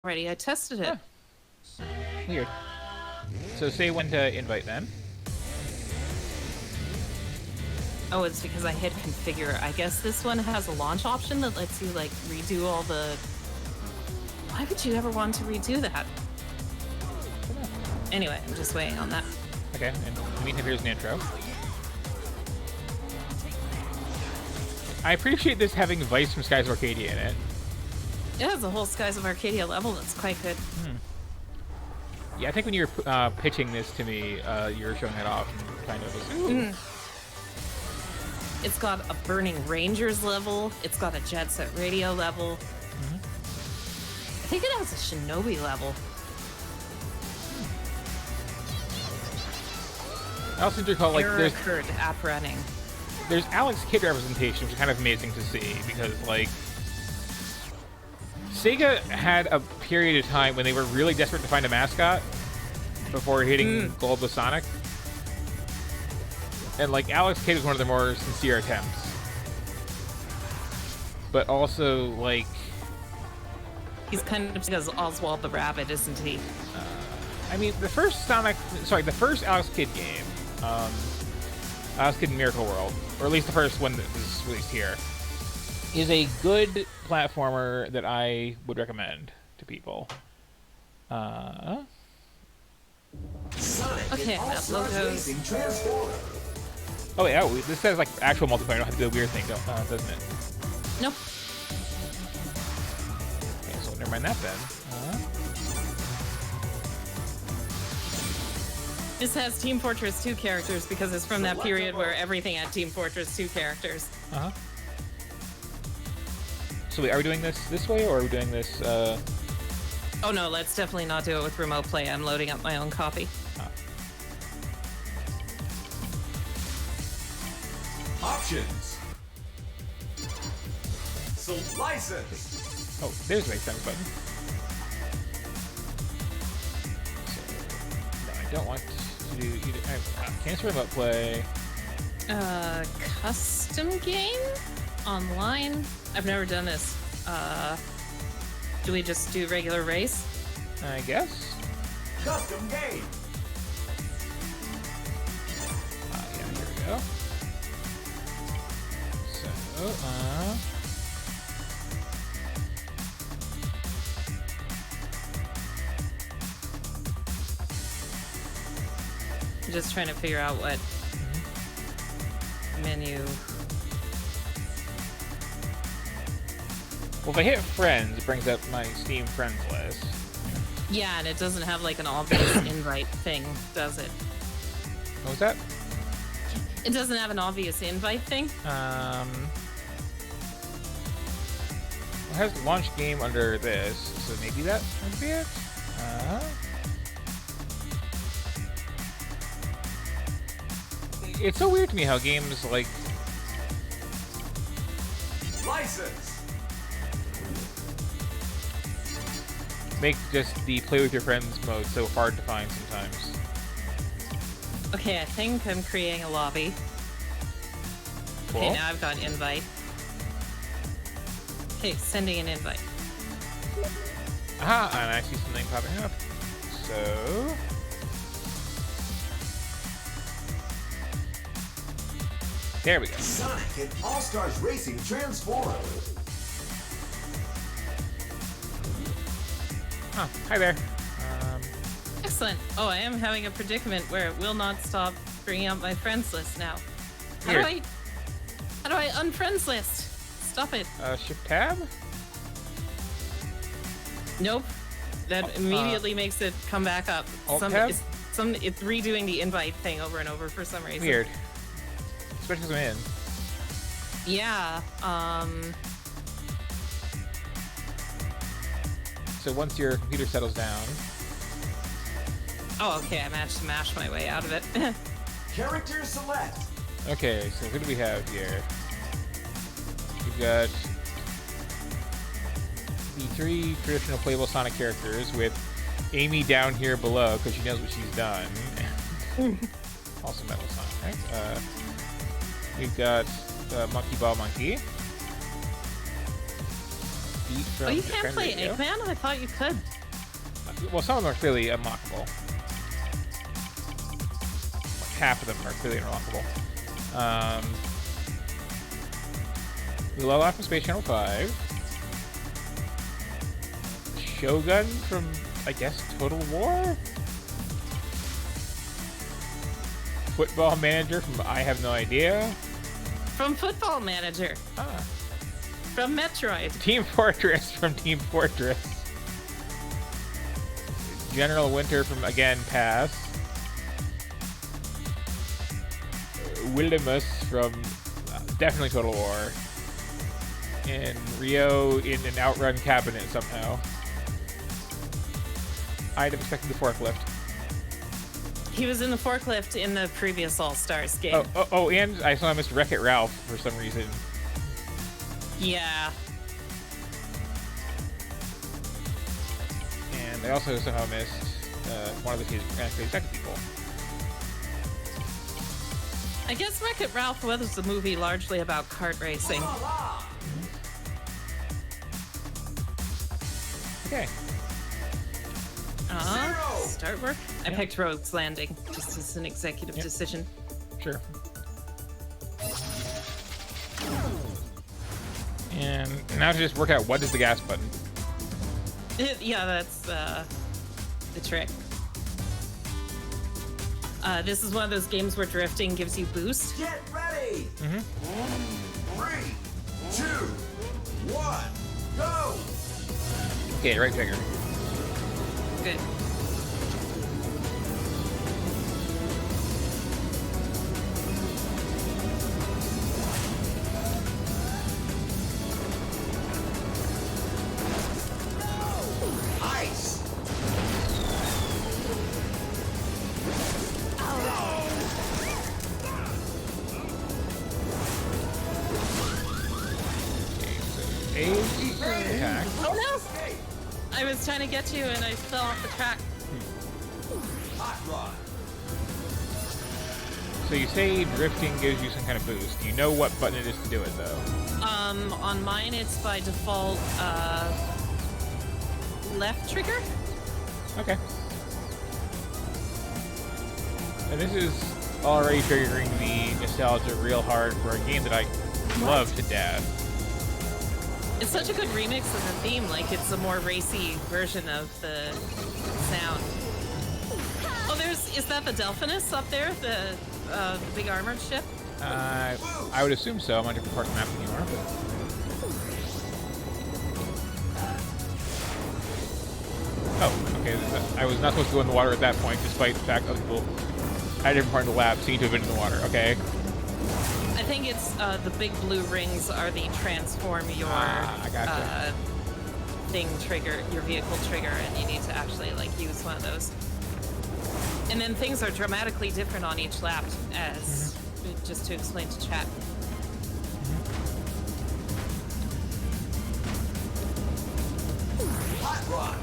already. I tested it. Huh. Weird. So say when to invite then. Oh, it's because I hit configure. I guess this one has a launch option that lets you, like, redo all the... Why would you ever want to redo that? Anyway, I'm just waiting on that. Okay, and in the meantime, here's an intro. I appreciate this having Vice from Skies of Arcadia in it. It has a whole Skies of Arcadia level that's quite good. Yeah, I think when you were pitching this to me, you were showing it off and kind of was, ooh. It's got a Burning Rangers level. It's got a Jet Set Radio level. I think it has a Shinobi level. I also do recall, like, there's app running. There's Alex Kidd representation, which is kind of amazing to see, because, like, Sega had a period of time when they were really desperate to find a mascot before hitting gold with Sonic. And, like, Alex Kidd was one of their more sincere attempts. But also, like... He's kind of as Oswald the Rabbit, isn't he? I mean, the first Alex Kidd game, Alex Kidd in Miracle World, or at least the first one that was released here, is a good platformer that I would recommend to people. Okay, that logos. Oh wait, this says like actual multiplayer. I don't have to do a weird thing, doesn't it? Nope. Okay, so never mind that then. This has Team Fortress 2 characters because it's from that period where everything had Team Fortress 2 characters. So wait, are we doing this way, or are we doing this, Oh no, let's definitely not do it with remote play. I'm loading up my own copy. Options. So license. Oh, there's the extends button. So, no, I don't want to do either. Cancel remote play. Custom game? Online? I've never done this. Do we just do regular race? I guess. Custom game. Yeah, here we go. So, I'm just trying to figure out what menu. Well, if I hit friends, it brings up my Steam friends list. Yeah, and it doesn't have like an obvious invite thing, does it? What was that? It doesn't have an obvious invite thing? It has launch game under this, so maybe that would be it? It's so weird to me how games, like... License. make just the play with your friends mode so hard to find sometimes. Okay, I think I'm creating a lobby. Cool. Okay, now I've got an invite. Okay, sending an invite. Aha, and I see something popping up. So... there we go. Sonic and All-Stars Racing Transform. Huh, hi there. Excellent. Oh, I am having a predicament where it will not stop bringing up my friends list now. How do I unfriends list? Stop it. Shift tab? Nope. That immediately makes it come back up. Alt tab? It's redoing the invite thing over and over for some reason. Weird. Especially because I'm in. Yeah. So once your computer settles down... oh, okay. I managed to mash my way out of it. Character select. Okay, so who do we have here? We've got the 3 traditional playable Sonic characters with Amy down here below because she knows what she's done. Also Metal Sonic. We've got Monkey Ball Monkey. beat from Oh, you can't Defender play Radio. Eggman? I thought you could. Well, some of them are clearly unlockable. Like half of them are clearly unlockable. Lala from Space Channel 5. Shogun from, I guess, Total War? Football Manager from I have no idea. From Football Manager. Ah. From Metroid. Team Fortress from Team Fortress. General Winter from, again, Pass. Wildemus from definitely Total War. And Rio in an Outrun cabinet somehow. I'd have expected the forklift. He was in the forklift in the previous All-Stars game. Oh, and I saw Mr. Wreck-It Ralph for some reason. Yeah. And I also somehow missed one of the second people. I guess Wreck-It Ralph was a movie largely about kart racing. Okay. Start work? I Yeah. picked Rogue's Landing, just as an executive decision. Sure. And now to just work out what is the gas button. Yeah, that's the trick. This is one of those games where drifting gives you boost. Get ready! Mm-hmm. 3, 2, 1, go! Okay, right trigger. Good. Ice! Okay, so attack. Oh no! I was trying to get you and I fell off the track. Hot rod! So you say drifting gives you some kind of boost. Do you know what button it is to do it, though? On mine it's by default left trigger. Okay. And this is already triggering the nostalgia real hard for a game that I love to death. It's such a good remix of the theme, like it's a more racy version of the sound. Oh, is that the Delphinus up there? The big armored ship? I would assume so. I'm on a different part of the map than you are, but... Oh, okay. I was not supposed to go in the water at that point, despite the fact other people at a different part of the lab seem to have been in the water. Okay. I think it's the big blue rings are the transform your I gotcha. thing trigger, your vehicle trigger, and you need to actually like use one of those. And then things are dramatically different on each lap, as just to explain to chat. Hot rod!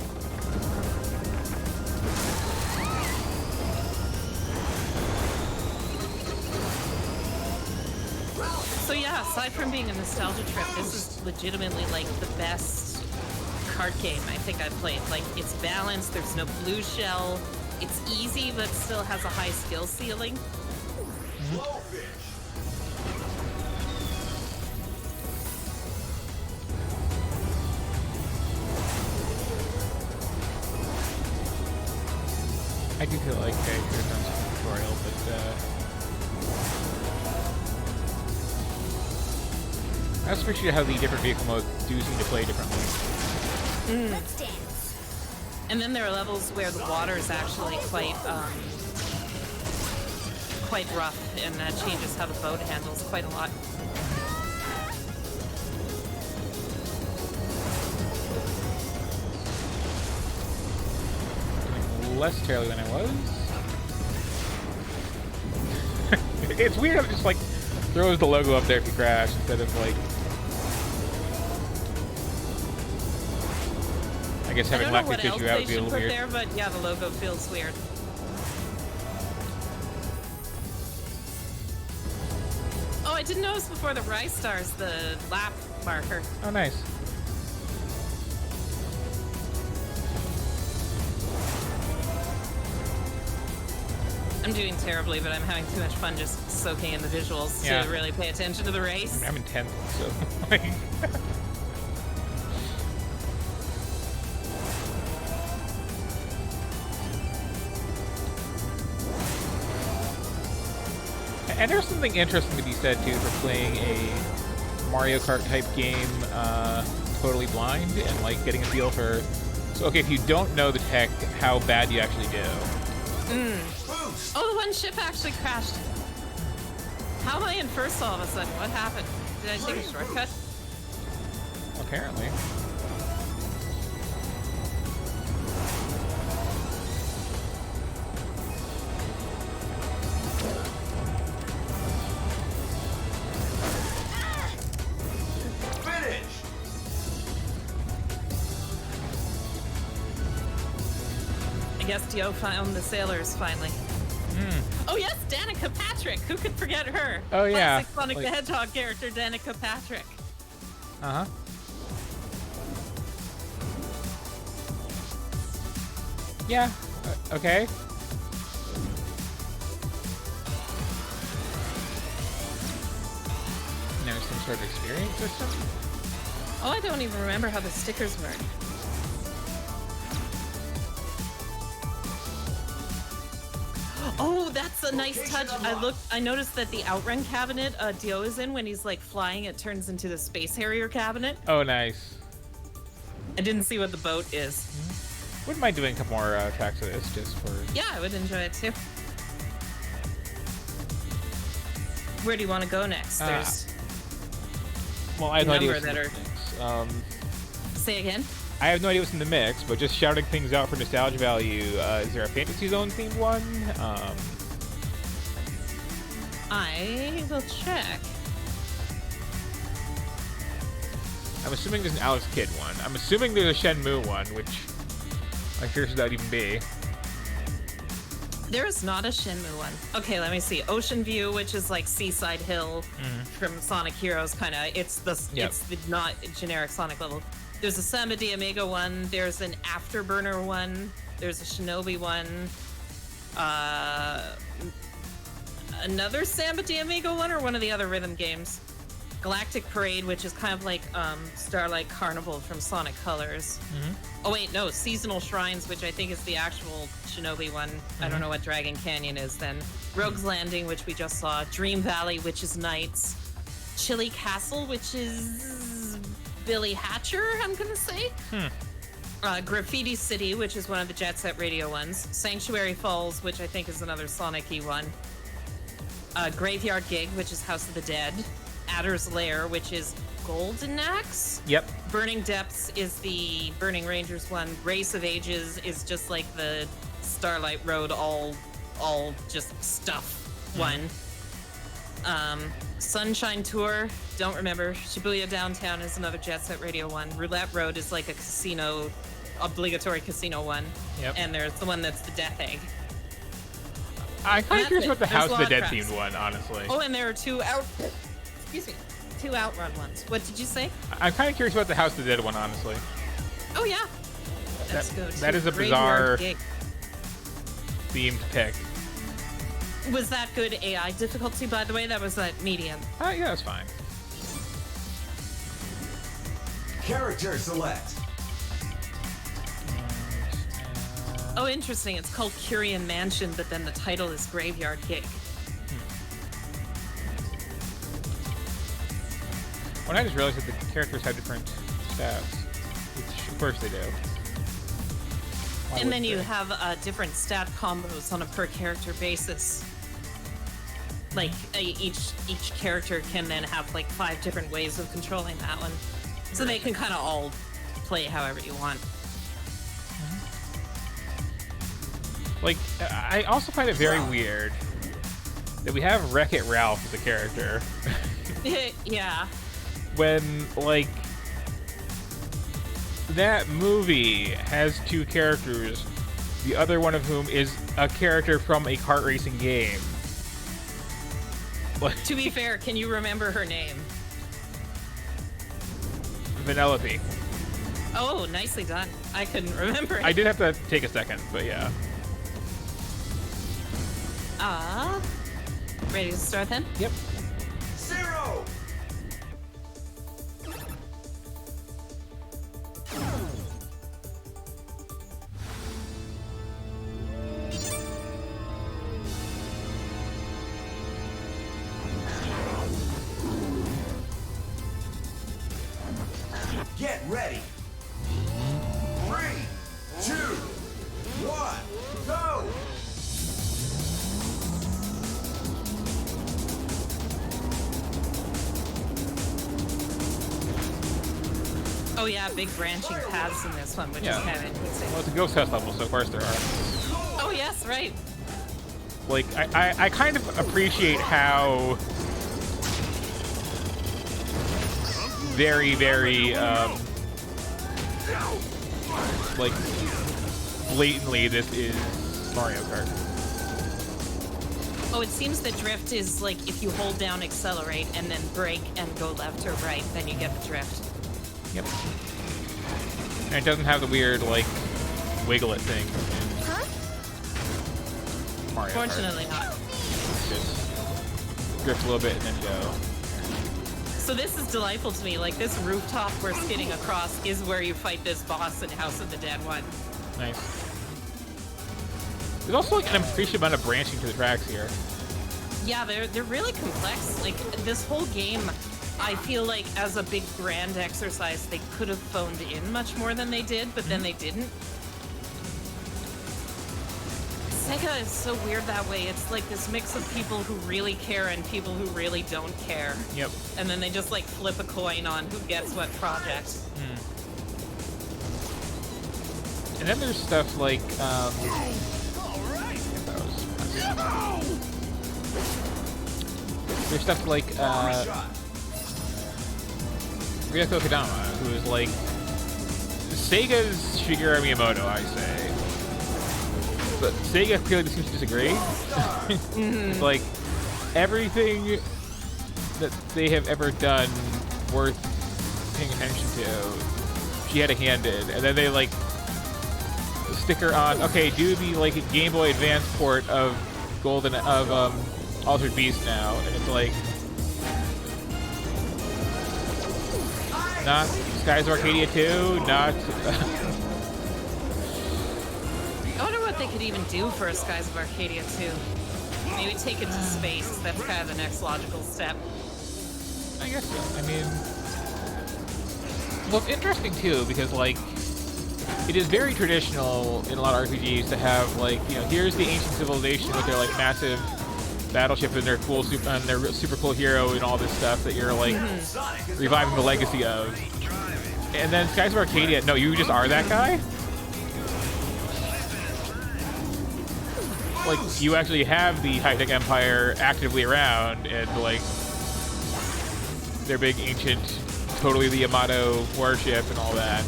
So yeah, aside from being a nostalgia trip, this is legitimately like the best card game I think I've played. Like it's balanced, there's no blue shell, it's easy but still has a high skill ceiling. Blowfish! I do feel like I could have done some tutorial, but I also appreciate how the different vehicle modes do seem to play differently. Let's dance. And then there are levels where the water is actually quite rough, and that changes how the boat handles quite a lot. Less terribly than I was. It's weird how it just like throws the logo up there if you crash instead of like. I guess I having don't know lactic what else tissue out they would be a should little put weird. there, but yeah, the logo feels weird. Oh, I didn't notice before the Rise Stars the lap marker. Oh, nice. I'm doing terribly, but I'm having too much fun just soaking in the visuals Yeah. to really pay attention to the race. I'm in 10th, so like. And there's something interesting to be said too for playing a Mario Kart type game totally blind and like getting a feel for. So okay, if you don't know the tech, how bad you actually do. Boost. Oh, the one ship actually crashed. How am I in first all of a sudden? What happened? Did I take a shortcut? Apparently. Finish. I guess Dio found the sailors finally. Oh yes, Danica Patrick. Who could forget her? Oh, yeah. Classic Sonic Like- the Hedgehog character, Danica Patrick. Uh huh. Yeah. Okay. Now some sort of experience system. Oh, I don't even remember how the stickers work. Oh, that's a nice touch. I noticed that the outrun cabinet Dio is in, when he's like flying, it turns into the Space Harrier cabinet. Oh, nice. I didn't see what the boat is. Wouldn't mind doing a couple more tracks of this just for. Yeah, I would enjoy it too. Where do you want to go next? There's Well, I have no idea number what's in that the mix. say again. I have no idea what's in the mix, but just shouting things out for nostalgia value. Is there a Fantasy Zone themed one? I will check. I'm assuming there's an Alex Kidd one. I'm assuming there's a Shenmue one, which I'm curious what that even be. There is not a Shenmue one. Okay, let me see. Ocean View, which is like Seaside Hill from Sonic Heroes, kind of. It's the Yep. it's the not generic Sonic level. There's a Samba de Amigo one. There's an Afterburner one. There's a Shinobi one. Another Samba de Amigo one, or one of the other rhythm games. Galactic Parade, which is kind of like Starlight Carnival from Sonic Colors. Oh wait, no, Seasonal Shrines, which I think is the actual Shinobi one. I don't know what Dragon Canyon is then. Rogue's Landing, which we just saw. Dream Valley, which is Nights. Chili Castle, which is Billy Hatcher, I'm gonna say. Graffiti City, which is one of the Jet Set Radio ones. Sanctuary Falls, which I think is another Sonic-y one. Graveyard Gig, which is House of the Dead. Adder's Lair, which is Golden Axe. Yep. Burning Depths is the Burning Rangers one. Race of Ages is just like the Starlight Road, all just stuff one. Sunshine Tour, don't remember. Shibuya Downtown is another Jet Set Radio one. Roulette Road is like a casino, obligatory casino one. Yep. And there's the one that's the Death Egg. I'm kind of That's curious it. about the There's House a of the lot Dead of themed tracks. one, honestly. Oh, and there are two Outrun ones. What did you say? I'm kind of curious about the House of the Dead one, honestly. Oh yeah. Let's go to that is a Graveyard bizarre Gig. themed pick. Was that good AI difficulty, by the way? That was at medium. Yeah, that's fine. Character select. Oh, interesting. It's called Curian Mansion, but then the title is Graveyard Gig. When I just realized that the characters have different stats, which of course they do. Why And then wouldn't you they? have different stat combos on a per character basis. Like each character can then have like 5 different ways of controlling that one, so they can kind of all play however you want. Like, I also find it very weird that we have Wreck-It Ralph as a character. Yeah. When, like, that movie has 2 characters, the other one of whom is a character from a kart racing game. Like, To be fair, can you remember her name? Vanellope. Oh, nicely done. I couldn't remember it. I did have to take a second, but yeah. Ready to start then? Yep. 0. Get ready. 3, 2, 1, go! Oh yeah, big branching paths in this one, which Yeah. is kind of interesting. Well, it's a ghost test level, so of course there are. Oh yes, right. Like, I kind of appreciate how very, like, blatantly this is Mario Kart. Oh, it seems that drift is like if you hold down accelerate and then brake and go left or right, then you get the drift. Yep. And it doesn't have the weird, like, wiggle it thing in Mario Kart. Fortunately not. Just drift a little bit and then go. So this is delightful to me. Like this rooftop we're skidding across is where you fight this boss in House of the Dead 1. Nice. There's also like an appreciable amount of branching to the tracks here. Yeah, they're really complex. Like this whole game, I feel like as a big grand exercise, they could have phoned in much more than they did, but then they didn't. Sega is so weird that way. It's like this mix of people who really care and people who really don't care. Yep. And then they just like flip a coin on who gets what project. And then there's stuff like, there's stuff like, Ryoko Kodama, who is like Sega's Shigeru Miyamoto, I say. But Sega clearly seems to disagree. It's like everything that they have ever done worth paying attention to, she had a hand in, and then they like stick her on. Okay, do the like Game Boy Advance port of Altered Beast now, and it's like not Skies of Arcadia 2, not. I wonder what they could even do for a Skies of Arcadia 2. Maybe take it to space. That's kind of the next logical step. I guess so. I mean, well, it's interesting too because like it is very traditional in a lot of RPGs to have like, you know, here's the ancient civilization with their like massive battleship and their cool their super cool hero and all this stuff that you're like reviving the legacy of. And then Skies of Arcadia, no, you just are that guy. Like, you actually have the high-tech empire actively around, and, like, their big ancient, totally the Yamato warship and all that.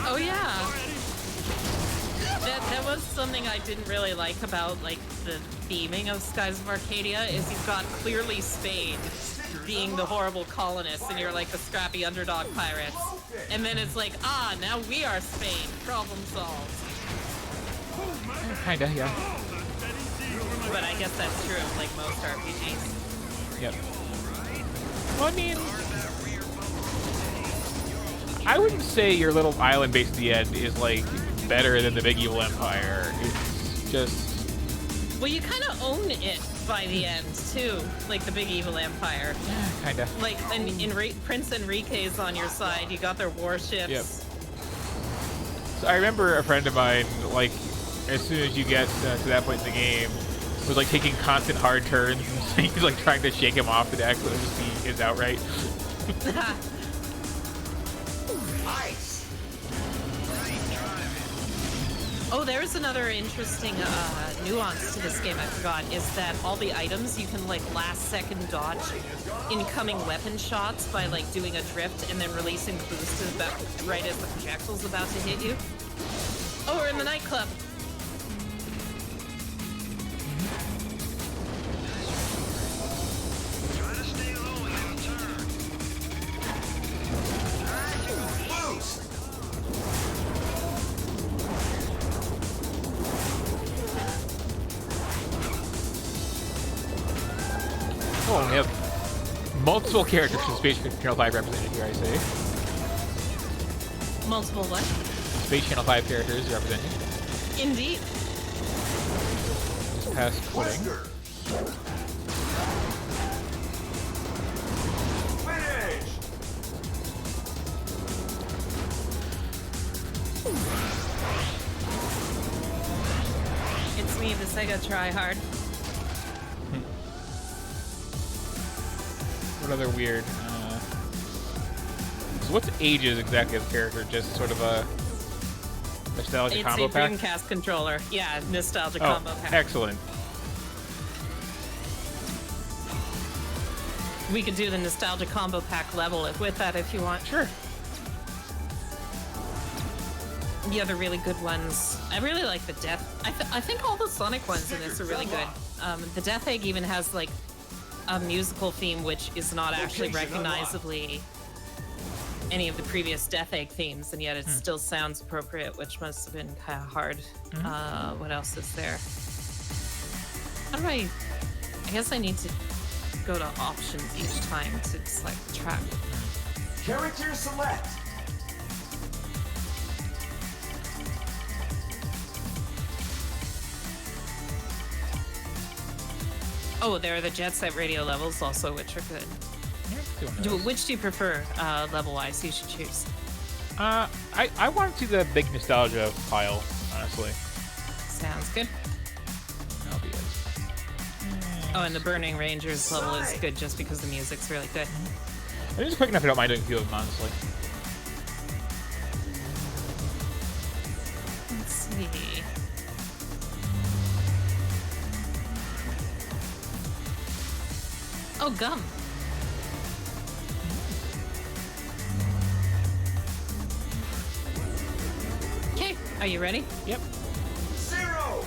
Oh yeah. That was something I didn't really like about like the theming of Skies of Arcadia is you've got clearly Spain being the horrible colonists and you're like the scrappy underdog pirates. And then it's like, now we are Spain. Problem solved. Kinda, yeah. But I guess that's true of like most RPGs. Yep. Well, I mean, I wouldn't say your little island base at the end is, like, better than the big evil empire. It's just... Well, you kind of own it by the end, too. Like the big evil empire. Kinda. Like, Prince Enrique's on your side. You got their warships. Yep. So I remember a friend of mine, like, as soon as you get to that point in the game, was, like, taking constant hard turns, and he's, like, trying to shake him off the deck so just he is outright. Ice. Oh, there's another interesting nuance to this game I forgot, is that all the items you can like last second dodge incoming weapon shots by like doing a drift and then releasing the boost about right as the projectile's about to hit you. Oh, we're in the nightclub. Boost. Oh, we have multiple characters from Space Channel 5 represented here, I say. Multiple what? Space Channel 5 characters represented. Indeed. Just past footing. Whisker. Finish. It's me, the Sega tryhard. What other weird? So what's Ages exactly as a character? Just sort of a nostalgia It's combo a pack? Dreamcast controller. Yeah, nostalgia Oh, combo pack. excellent. We could do the nostalgia combo pack level with that if you want. Sure. The other really good ones. I really like the Death. I think all the Sonic ones in this are really good. The Death Egg even has like a musical theme, which is not actually Location recognizably any of the previous Death Egg themes, and yet it still sounds appropriate, which must have been kind of hard. What else is there? How do I guess I need to go to options each time to select the track. Character select. Oh, there are the Jet Set radio levels also, which are good. Which do you prefer, level-wise? You should choose. I want to do the big nostalgia pile, honestly. Sounds good. That'll be it. Oh, and the Burning Rangers level is good just because the music's really good. I'm just quick enough I don't mind doing a few of them, honestly. Let's see. Oh, gum. Okay, are you ready? Yep. 0.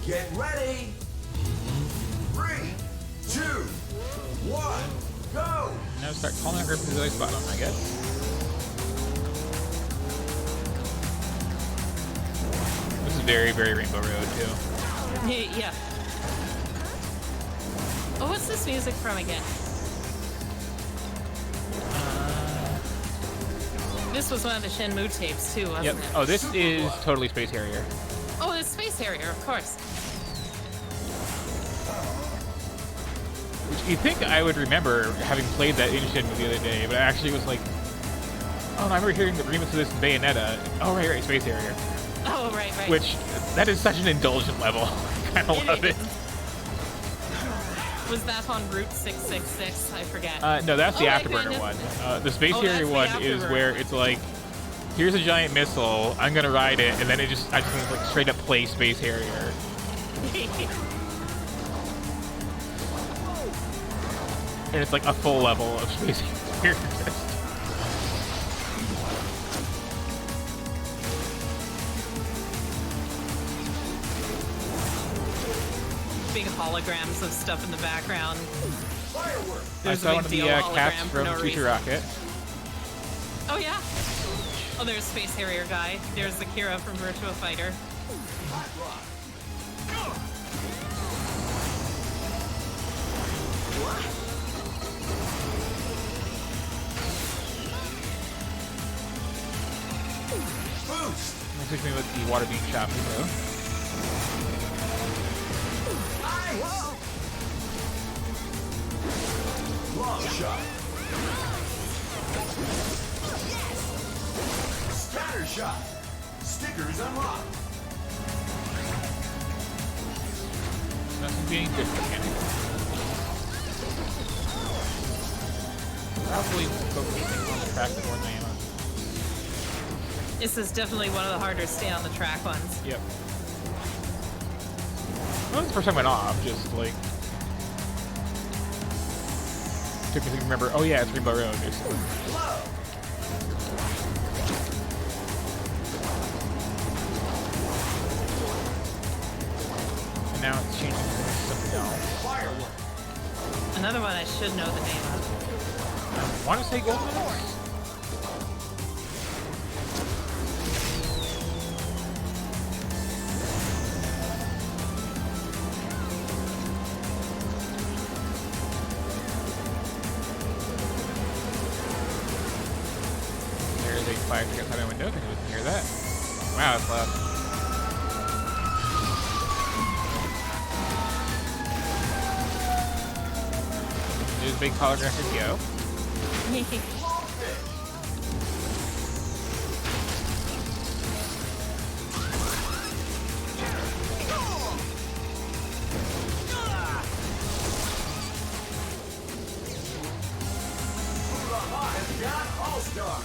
Get ready. 3, 2, 1, go. Now start calling out griffins as I spot them, I guess. This is very, very Rainbow Road, too. Yeah. Oh, what's this music from again? This was one of the Shenmue tapes too, wasn't Yep. it? Oh, this is totally Space Harrier. Oh, it's Space Harrier, of course. Which you think I would remember having played that in Shenmue the other day, but I actually was like, oh, I remember hearing the remix of this in Bayonetta. Oh, right, Space Harrier. Oh, right. Which, that is such an indulgent level. I kind of love it. Was that on Route 666? I forget. No, that's the Oh, Afterburner okay. one. The Space Oh, Harrier that's one the is Afterburner. where it's like, here's a giant missile, I'm gonna ride it, and then I just like straight up play Space Harrier. And it's like a full level of Space Harrier. Big holograms of stuff in the background. Fireworks. I There's saw a one big of the deal hologram cats for from no Future reason. Rocket. Oh, yeah? Oh, there's Space Harrier guy. There's Akira from Virtua Fighter. Hot rock. Boost. Looks like me with the water being shot though. Ice. Long shot. Scatter shot. Stickers unlocked. Nothing being good mechanic. Probably focusing on the track that more than I am on. This is definitely one of the harder stay on the track ones. Yep. Well, the first time I went off, just like took me to remember. Oh yeah, it's Rainbow Road. Basically. Low. And now it's changing to something else. Firework. Another one I should know the name of. I want to say Golden Axe. There's a fire ticket outside my window. I think we can hear that. Wow, that's loud. There's a big holographic yo. Hurrah has got All-Star.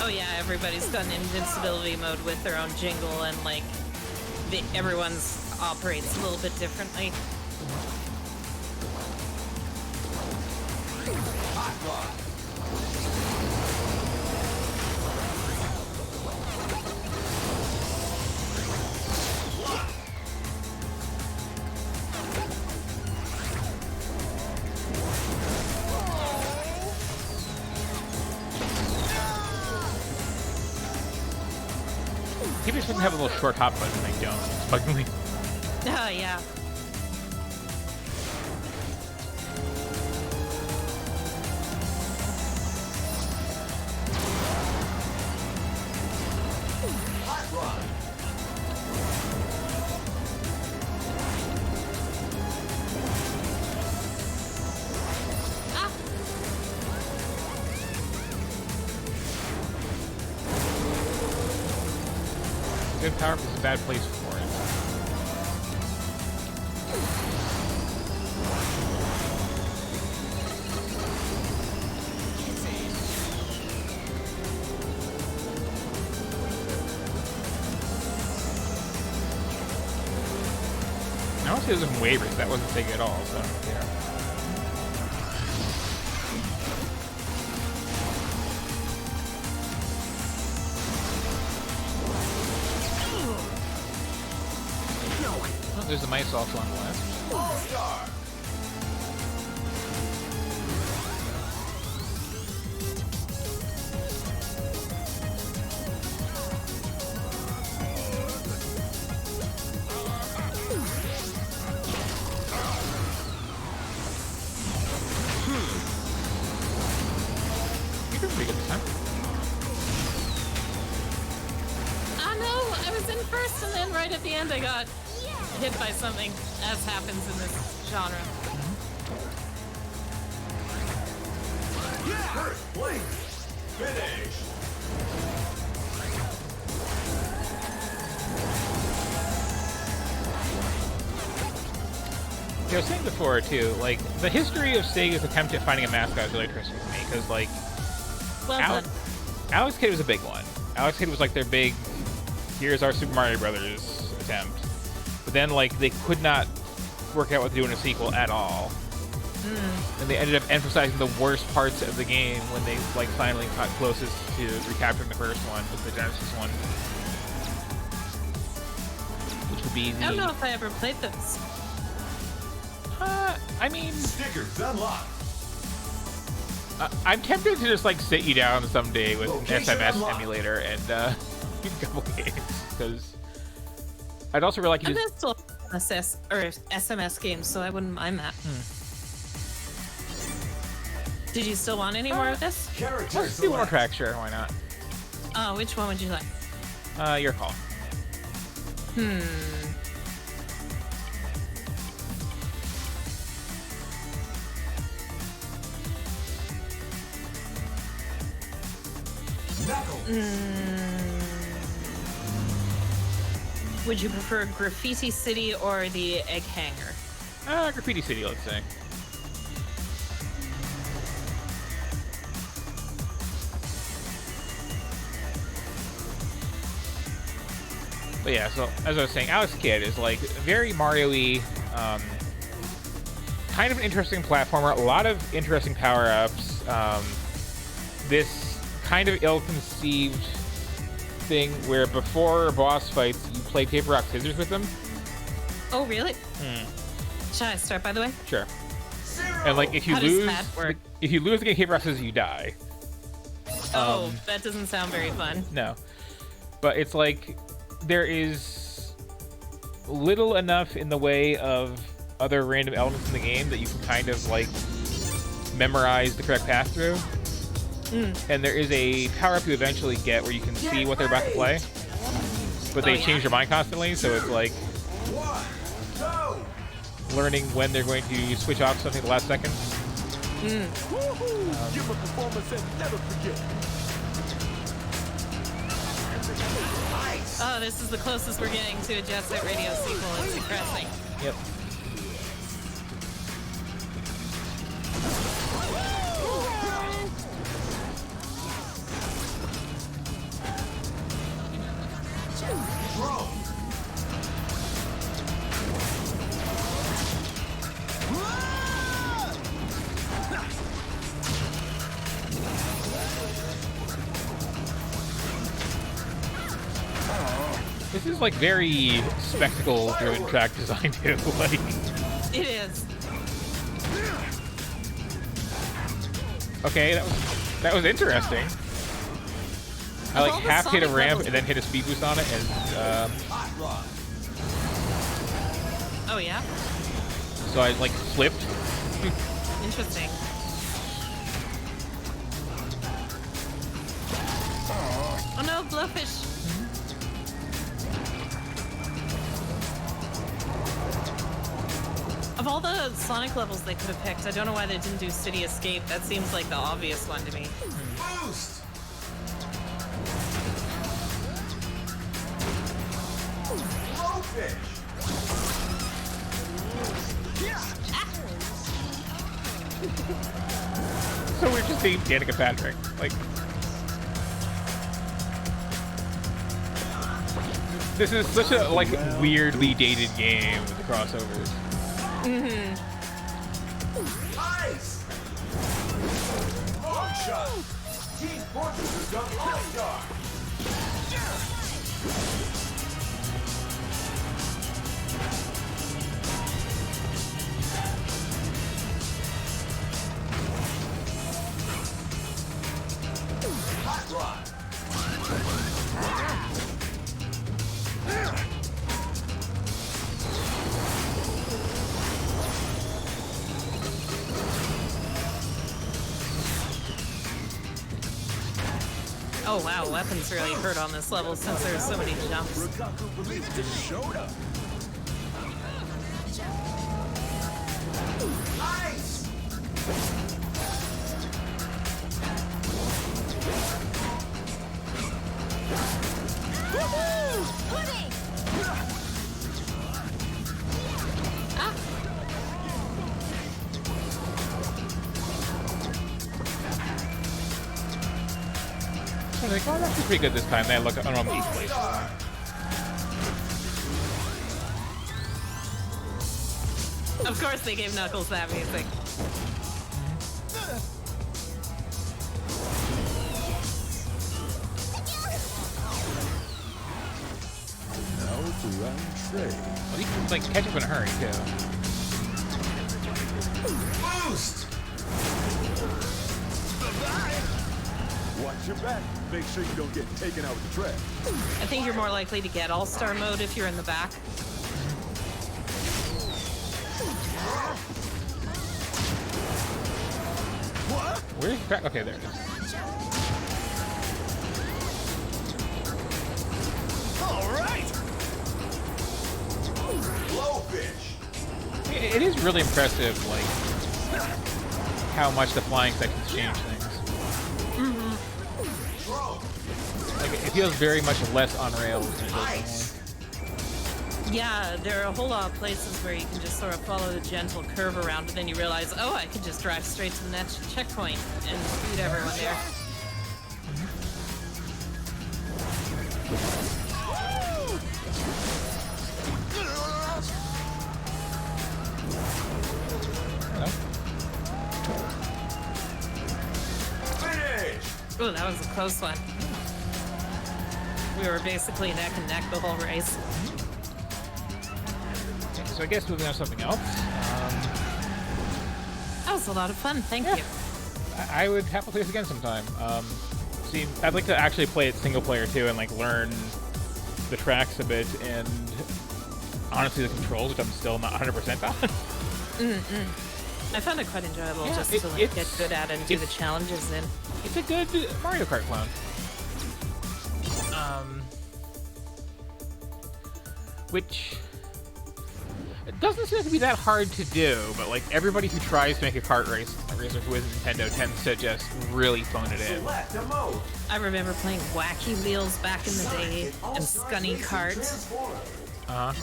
Oh yeah, everybody's got an invincibility mode with their own jingle, and like everyone's operates a little bit differently. Hot Rod. People shouldn't have a little short hop button. They don't. It's bugging me. Oh yeah. Hot Rod. Ah. Good power up is a bad place for it. I want to see those waivers. That wasn't big at all, so yeah. Oh, there's the mice also on the left. All-Star. You're doing pretty good this time. Oh no, I was in first, and then right at the end I got hit by something, as happens in this genre. First place. Finish. Yeah, I was saying before too, like the history of Sega's attempt at finding a mascot is really interesting to me because, like, Well Alex, done. Alex Kidd was a big one. Alex Kidd was like their big, here's our Super Mario Brothers attempt. But then, like, they could not work out what to do in a sequel at all. And they ended up emphasizing the worst parts of the game when they, like, finally got closest to recapturing the first one with the Genesis one. Which would be the... I don't know if I ever played this. I mean... Stickers unlocked. I'm tempted to just, like, sit you down someday with Location an SMS unlocked. emulator and, a couple games, because I'd also really like you I'm to... gonna still SS or SMS games, so I wouldn't mind that. Did you still want any more of this? Character Let's do one more select. track, sure, why not? Oh, which one would you like? Your call. Knuckles. Would you prefer Graffiti City or the Egg Hanger? Graffiti City, let's say. But yeah, so as I was saying, Alex Kidd is like very Mario-y, kind of an interesting platformer, a lot of interesting power-ups, this kind of ill-conceived thing where before boss fights you play paper rock scissors with them. Oh, really? Should I start, by the way? Sure. And like if you How does lose, that work? if you lose the game paper rock scissors, you die. Oh, that doesn't sound very fun. No, but it's like there is little enough in the way of other random elements in the game that you can kind of like memorize the correct path through. And there is a power-up you eventually get where you can see what they're about to play, but they yeah? change their mind constantly, so it's like 1, go! learning when they're going to switch off something at the last second. Woohoo! Give a performance and never forget. Nice! Oh, this is the closest we're getting to a Jet Set Radio sequel. It's depressing. Yep. Throw! This is like very spectacle-driven track design too. Like, It is. okay, that was interesting. I like all the half hit a Sonic ramp levels- and then hit a speed boost on it, and Hot rod! Oh, yeah? so I like flipped. Interesting. Oh no, Blowfish. Of all the Sonic levels they could have picked, I don't know why they didn't do City Escape. That seems like the obvious one to me. Boost! Blowfish! So we're just seeing Danica Patrick. Like, this is such a like weirdly dated game with the crossovers. Nice! Long shot! Team Fortress has done All-Star! Hot rod! Oh wow, weapons really hurt on this level since there's so many jumps. Rikaku believes just showed up. Nice! Ah, I was like, oh, that's pretty good this time. Then I look, oh no, I'm in eighth place. of course they gave Knuckles that music. Now it's around Trey. Well, you can like catch up in a hurry too. Boost! Watch your back. Make sure you don't get taken out with the trash. I think you're more likely to get All-Star mode if you're in the back. Where's crack? Okay, there it is. All right. Blowfish. It is really impressive, like how much the flying sections change things. Throw. Like it feels very much less on rails than it does Nice. Yeah, there are a whole lot of places where you can just sort of follow the gentle curve around, and then you realize, oh, I could just drive straight to the next checkpoint and beat everyone there. Hello? Finish. Oh, that was a close one. We were basically neck and neck the whole race. Okay, so I guess moving on to something else. That was a lot of fun. Thank Yeah. you. I would happily play this again sometime. See, I'd like to actually play it single player too, and like learn the tracks a bit, and honestly, the controls, which I'm still not 100% on. I found it quite enjoyable Yeah, just it- to like, it's- get good at it and do the it's- challenges in. It's a good Mario Kart clone. Which it doesn't seem to be that hard to do, but like everybody who tries to make a kart racer who isn't Nintendo tends to just really phone it in. Select a mode. I remember playing Wacky Wheels back in the day Hit all and surrounding Scunny enemies to Kart. transform. Uh-huh.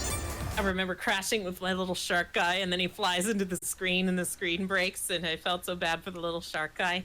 I remember crashing with my little shark guy, and then he flies into the screen, and the screen breaks, and I felt so bad for the little shark guy.